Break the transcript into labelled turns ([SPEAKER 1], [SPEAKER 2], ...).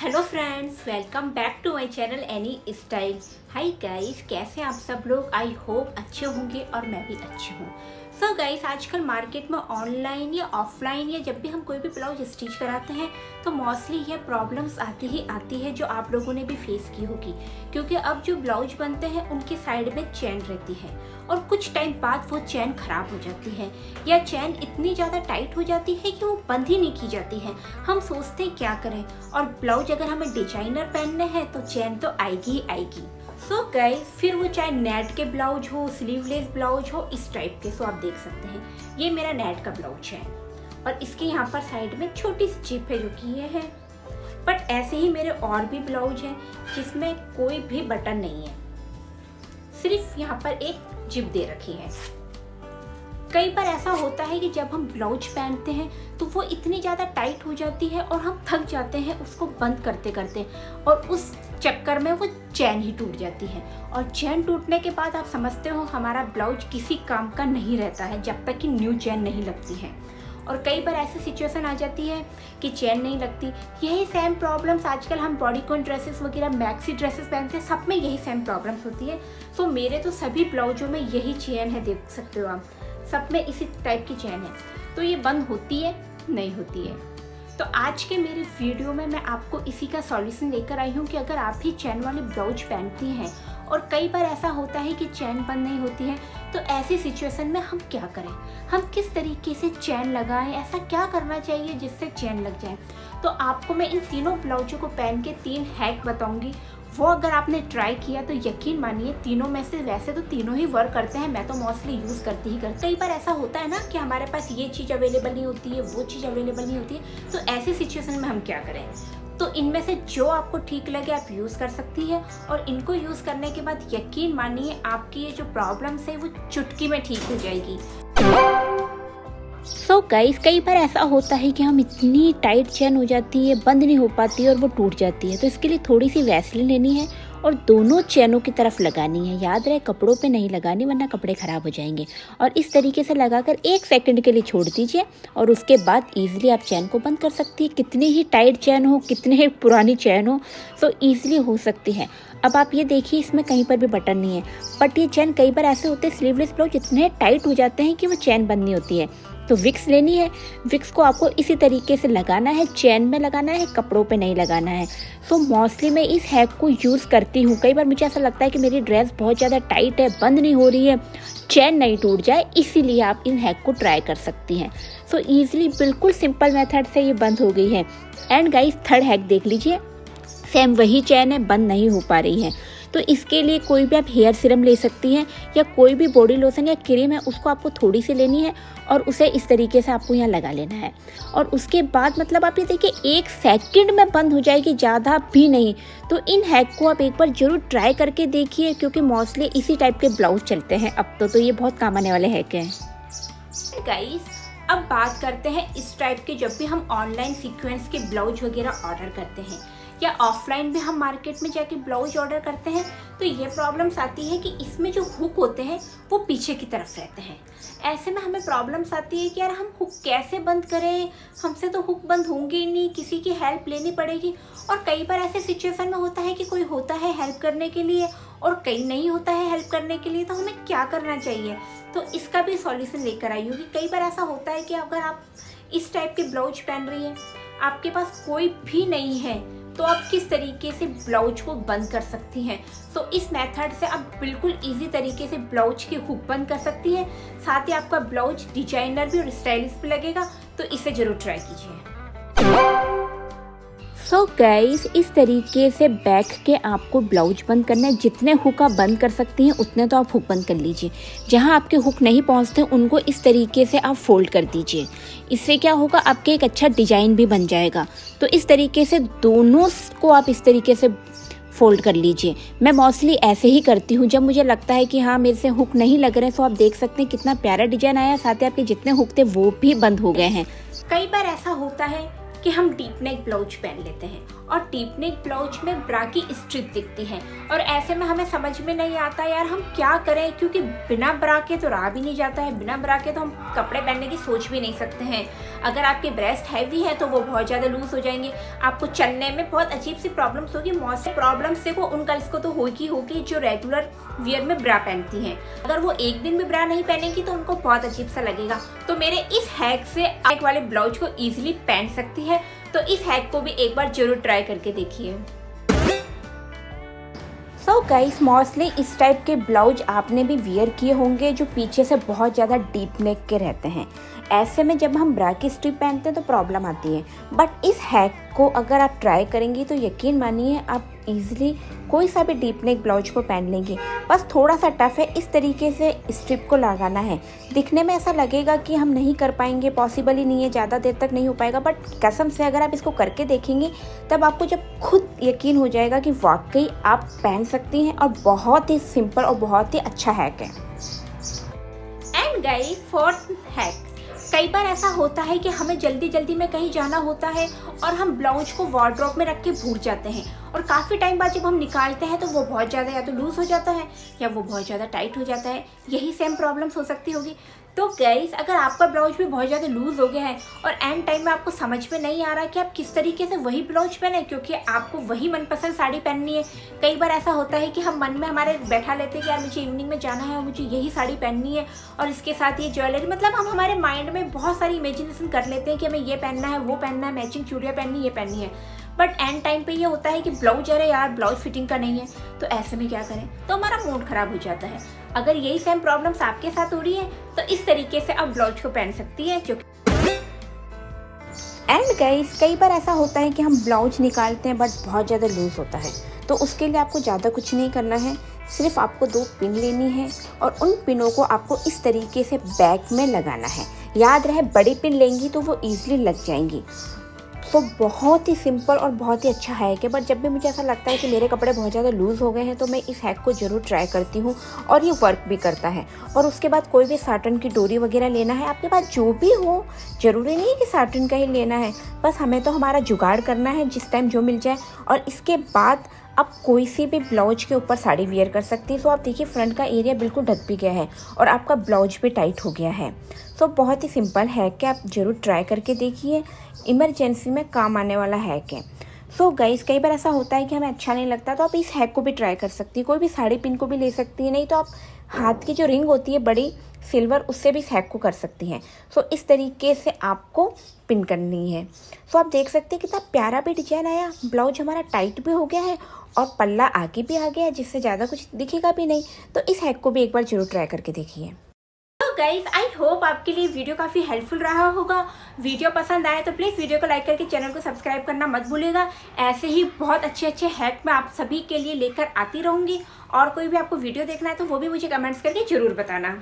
[SPEAKER 1] Hello friends, welcome back to my channel any style. Hi guys, कैसे आप सब लोग? आई होप अच्छे होंगे और मैं भी अच्छी हूँ। सो गाइस, आजकल मार्केट में ऑनलाइन या ऑफलाइन या जब भी हम कोई भी ब्लाउज स्टिच कराते हैं तो मोस्टली ये प्रॉब्लम्स आती ही आती है जो आप लोगों ने भी फेस की होगी। क्योंकि अब जो ब्लाउज बनते हैं उनके साइड में चैन रहती है और कुछ टाइम बाद वो चैन खराब हो जाती है या चैन इतनी ज़्यादा टाइट हो जाती है कि वो बंद ही नहीं की जाती है। हम सोचते हैं क्या करें, और ब्लाउज अगर हमें डिजाइनर पहनने हैं तो चैन तो आएगी ही आएगी। सो गाइस, फिर वो चाहे नेट के ब्लाउज हो, स्लीवलेस ब्लाउज हो, इस टाइप के। सो आप देख सकते हैं ये मेरा नेट का ब्लाउज है और इसके यहाँ पर साइड में छोटी सी जिप है जो कि ये है। बट ऐसे ही मेरे और भी ब्लाउज हैं जिसमें कोई भी बटन नहीं है, सिर्फ यहाँ पर एक जिप दे रखी है। कई बार ऐसा होता है कि जब हम ब्लाउज पहनते हैं तो वो इतनी ज़्यादा टाइट हो जाती है और हम थक जाते हैं उसको बंद करते करते, और उस चक्कर में वो चैन ही टूट जाती है। और चैन टूटने के बाद आप समझते हो हमारा ब्लाउज किसी काम का नहीं रहता है जब तक कि न्यू चैन नहीं लगती है। और कई बार ऐसी सिचुएशन आ जाती है कि चैन नहीं लगती। यही सेम प्रॉब्लम्स आजकल हम बॉडीकॉन ड्रेसेस वगैरह, मैक्सी ड्रेसेस पहनते हैं, सब में यही सेम प्रॉब्लम्स होती है। सो मेरे तो सभी ब्लाउजों में यही चैन है, देख सकते हो आप, सब में इसी टाइप की चैन है। तो ये बंद होती है, नहीं होती है। तो आज के मेरी वीडियो में मैं आपको इसी का सॉल्यूशन लेकर आई हूँ कि अगर आप भी चैन वाली ब्लाउज पहनती हैं और कई बार ऐसा होता है कि चैन बंद नहीं होती है, तो ऐसी सिचुएशन में हम क्या करें, हम किस तरीके से चैन लगाएं, ऐसा क्या करना चाहिए जिससे चैन लग जाए। तो आपको मैं इन तीनों ब्लाउजों को पहन के 3 हैक बताऊंगी। वो अगर आपने ट्राई किया तो यकीन मानिए तीनों में से, वैसे तो तीनों ही वर्क करते हैं, मैं तो मोस्टली यूज़ करती ही करती। कई बार ऐसा होता है ना कि हमारे पास ये चीज़ अवेलेबल नहीं होती है, वो चीज़ अवेलेबल नहीं होती है, तो ऐसी सिचुएशन में हम क्या करें। तो इनमें से जो आपको ठीक लगे आप यूज़ कर सकती है, और इनको यूज़ करने के बाद यकीन मानिए आपकी ये जो प्रॉब्लम्स है वो चुटकी में ठीक हो जाएगी। सो गाइस, कई बार ऐसा होता है कि हम इतनी टाइट चैन हो जाती है, बंद नहीं हो पाती है और वो टूट जाती है। तो इसके लिए थोड़ी सी वैसलीन लेनी है और दोनों चैनों की तरफ लगानी है। याद रहे कपड़ों पे नहीं लगानी वरना कपड़े ख़राब हो जाएंगे। और इस तरीके से लगाकर 1 सेकंड के लिए छोड़ दीजिए और उसके बाद ईजिली आप चैन को बंद कर सकती है। कितनी ही टाइट चैन हो, कितनी ही पुरानी चैन हो, सो ईजिली हो सकती है। अब आप ये देखिए, इसमें कहीं पर भी बटन नहीं है, बट ये चैन कई बार ऐसे होते हैं स्लीवलेस ब्लाउज इतने टाइट हो जाते हैं कि वो चैन बंद नहीं होती है। तो विक्स लेनी है, विक्स को आपको इसी तरीके से लगाना है, चैन में लगाना है, कपड़ों पे नहीं लगाना है। सो मोस्टली मैं इस हैक को यूज़ करती हूँ। कई बार मुझे ऐसा लगता है कि मेरी ड्रेस बहुत ज़्यादा टाइट है, बंद नहीं हो रही है, चैन नहीं टूट जाए, इसीलिए आप इन हैक को ट्राई कर सकती हैं। सो ईजिली बिल्कुल सिंपल मेथड से ये बंद हो गई है। एंड गाइस, थर्ड हैक देख लीजिए, सेम वही चैन है, बंद नहीं हो पा रही है। तो इसके लिए कोई भी आप हेयर सीरम ले सकती हैं या कोई भी बॉडी लोशन या क्रीम है, उसको आपको थोड़ी सी लेनी है और उसे इस तरीके से आपको यहाँ लगा लेना है। और उसके बाद मतलब आप ये देखिए 1 सेकंड में बंद हो जाएगी, ज़्यादा भी नहीं। तो इन हैक को आप एक बार ज़रूर ट्राई करके देखिए, क्योंकि मोस्टली इसी टाइप के ब्लाउज चलते हैं अब तो ये बहुत काम आने वाले हैक हैं। गाइस, अब बात करते हैं इस टाइप के, जब भी हम ऑनलाइन सीक्वेंस के ब्लाउज वगैरह ऑर्डर करते हैं या ऑफलाइन भी हम मार्केट में जाके ब्लाउज ऑर्डर करते हैं, तो ये प्रॉब्लम्स आती है कि इसमें जो हुक होते हैं वो पीछे की तरफ रहते हैं। ऐसे में हमें प्रॉब्लम्स आती है कि यार हम हुक कैसे बंद करें, हमसे तो हुक बंद होंगे ही नहीं, किसी की हेल्प लेनी पड़ेगी। और कई बार ऐसे सिचुएशन में होता है कि कोई होता है हेल्प करने के लिए और कहीं नहीं होता है हेल्प करने के लिए, तो हमें क्या करना चाहिए। तो इसका भी सॉल्यूशन लेकर आई हूँ कि कई बार ऐसा होता है कि अगर आप इस टाइप के ब्लाउज पहन रही हैं, आपके पास कोई भी नहीं है, तो आप किस तरीके से ब्लाउज को बंद कर सकती हैं। तो इस मेथड से आप बिल्कुल इजी तरीके से ब्लाउज की हुक बंद कर सकती हैं। साथ ही आपका ब्लाउज डिजाइनर भी और स्टाइलिश भी लगेगा, तो इसे जरूर ट्राई कीजिए। सो गाइस, इस तरीके से बैक के आपको ब्लाउज बंद करना है। जितने हुक आप बंद कर सकती हैं उतने तो आप हुक बंद कर लीजिए। जहां आपके हुक नहीं पहुंचते उनको इस तरीके से आप फोल्ड कर दीजिए। इससे क्या होगा, आपके एक अच्छा डिजाइन भी बन जाएगा। तो इस तरीके से दोनों को आप इस तरीके से फोल्ड कर लीजिए। मैं मोस्टली ऐसे ही करती हूँ जब मुझे लगता है कि हाँ मेरे से हुक नहीं लग रहे। तो आप देख सकते हैं कितना प्यारा डिजाइन आया, साथ ही आपके जितने हुक थे वो भी बंद हो गए हैं। कई बार ऐसा होता है कि हम डीप नेक ब्लाउज पहन लेते हैं और डीप नेक ब्लाउज में ब्रा की स्ट्रिप दिखती है और ऐसे में हमें समझ में नहीं आता यार हम क्या करें, क्योंकि बिना ब्रा के तो रहा भी नहीं जाता है, बिना ब्रा के तो हम कपड़े पहनने की सोच भी नहीं सकते हैं। अगर आपके ब्रेस्ट हैवी है तो वो बहुत ज़्यादा लूज हो जाएंगे, आपको चलने में बहुत अजीब सी प्रॉब्लम्स होगी। मौसम प्रॉब्लम्स देखो उन गर्ल्स को तो होगी जो रेगुलर वियर में ब्रा पहनती हैं। अगर वो एक दिन में ब्रा नहीं पहनेगी तो उनको बहुत अजीब सा लगेगा। तो मेरे इस हैक से आप वाले ब्लाउज को इजीली पहन सकती है, तो इस हैक को भी एक बार जरूर ट्राई करके देखिए। सो गाइस, मोस्टली इस टाइप के ब्लाउज आपने भी वियर किए होंगे जो पीछे से बहुत ज़्यादा डीप नेक के रहते हैं। ऐसे में जब हम ब्रा की स्ट्रिप पहनते हैं तो प्रॉब्लम आती है, बट इस हैक को अगर आप ट्राई करेंगी तो यकीन मानिए आप इजीली कोई सा भी डीप नेक ब्लाउज को पहन लेंगे। बस थोड़ा सा टफ है इस तरीके से स्ट्रिप को लगाना है। दिखने में ऐसा लगेगा कि हम नहीं कर पाएंगे, पॉसिबल ही नहीं है, ज़्यादा देर तक नहीं हो पाएगा, बट कसम से अगर आप इसको करके देखेंगे तब आपको जब खुद यकीन हो जाएगा कि वाकई आप पहन सकती हैं और बहुत ही सिंपल और बहुत ही अच्छा हैक है। एंड गाइस, फोर्थ हैक, कई बार ऐसा होता है कि हमें जल्दी जल्दी में कहीं जाना होता है और हम ब्लाउज को वार्डरोब में रख के भूल जाते हैं और काफ़ी टाइम बाद जब हम निकालते हैं तो वो बहुत ज़्यादा या तो लूज़ हो जाता है या वो बहुत ज़्यादा टाइट हो जाता है। यही सेम प्रॉब्लम्स हो सकती होगी। तो गाइस, अगर आपका ब्लाउज भी बहुत ज़्यादा लूज़ हो गया है और एंड टाइम में आपको समझ में नहीं आ रहा कि आप किस तरीके से वही ब्लाउज पहने, क्योंकि आपको वही मनपसंद साड़ी पहननी है। कई बार ऐसा होता है कि हम मन में हमारे बैठा लेते हैं कि यार मुझे इवनिंग में जाना है और मुझे यही साड़ी पहननी है और इसके साथ ये ज्वेलरी, मतलब हम हमारे माइंड में बहुत सारी इमेजिनेशन कर लेते हैं कि हमें ये पहनना है, वो पहनना है, मैचिंग चूड़ियाँ पहननी, ये पहननी है। बट एंड टाइम पे ये होता है कि ब्लाउज, अरे यार ब्लाउज फिटिंग का नहीं है, तो ऐसे में क्या करें, तो हमारा मूड खराब हो जाता है। अगर यही सेम प्रॉब्लम्स आपके साथ हो रही है तो इस तरीके से आप ब्लाउज को पहन सकती है। जो एंड गाइस, कई बार ऐसा होता है कि हम ब्लाउज निकालते हैं बट बहुत ज़्यादा लूज़ होता है, तो उसके लिए आपको ज़्यादा कुछ नहीं करना है, सिर्फ आपको 2 पिन लेनी है और उन पिनों को आपको इस तरीके से बैक में लगाना है। याद रहे, बड़ी पिन लेंगी तो वो ईजिली लग जाएंगी। तो बहुत ही सिंपल और बहुत ही अच्छा हैक है, बट जब भी मुझे ऐसा लगता है कि मेरे कपड़े बहुत ज़्यादा लूज़ हो गए हैं तो मैं इस हैक को ज़रूर ट्राई करती हूँ और ये वर्क भी करता है। और उसके बाद कोई भी साटन की डोरी वगैरह लेना है, आपके पास जो भी हो, ज़रूरी नहीं है कि साटन का ही लेना है, बस हमें तो हमारा जुगाड़ करना है जिस टाइम जो मिल जाए। और इसके बाद आप कोई सी भी ब्लाउज के ऊपर साड़ी वियर कर सकती हैं। तो आप देखिए, फ्रंट का एरिया बिल्कुल ढक भी गया है और आपका ब्लाउज भी टाइट हो गया है। तो बहुत ही सिंपल हैक है, आप ज़रूर ट्राई करके देखिए, इमरजेंसी में काम आने वाला हैक है। सो गाइस, कई बार ऐसा होता है कि हमें अच्छा नहीं लगता तो आप इस हैक को भी ट्राई कर सकती है। कोई भी साड़ी पिन को भी ले सकती है, नहीं तो आप हाथ की जो रिंग होती है बड़ी सिल्वर, उससे भी इस हैक को कर सकती हैं। सो इस तरीके से आपको पिन करनी है। सो आप देख सकते हैं कितना प्यारा भी डिजाइन आया, ब्लाउज हमारा टाइट भी हो गया है और पल्ला आगे भी आ गया है जिससे ज़्यादा कुछ दिखेगा भी नहीं। तो इस हैक को भी एक बार जरूर ट्राई करके देखिए। गाइस, आई होप आपके लिए वीडियो काफ़ी हेल्पफुल रहा होगा। वीडियो पसंद आए तो प्लीज़ वीडियो को लाइक करके चैनल को सब्सक्राइब करना मत भूलिएगा। ऐसे ही बहुत अच्छे अच्छे हैक मैं आप सभी के लिए लेकर आती रहूँगी और कोई भी आपको वीडियो देखना है तो वो भी मुझे कमेंट्स करके ज़रूर बताना।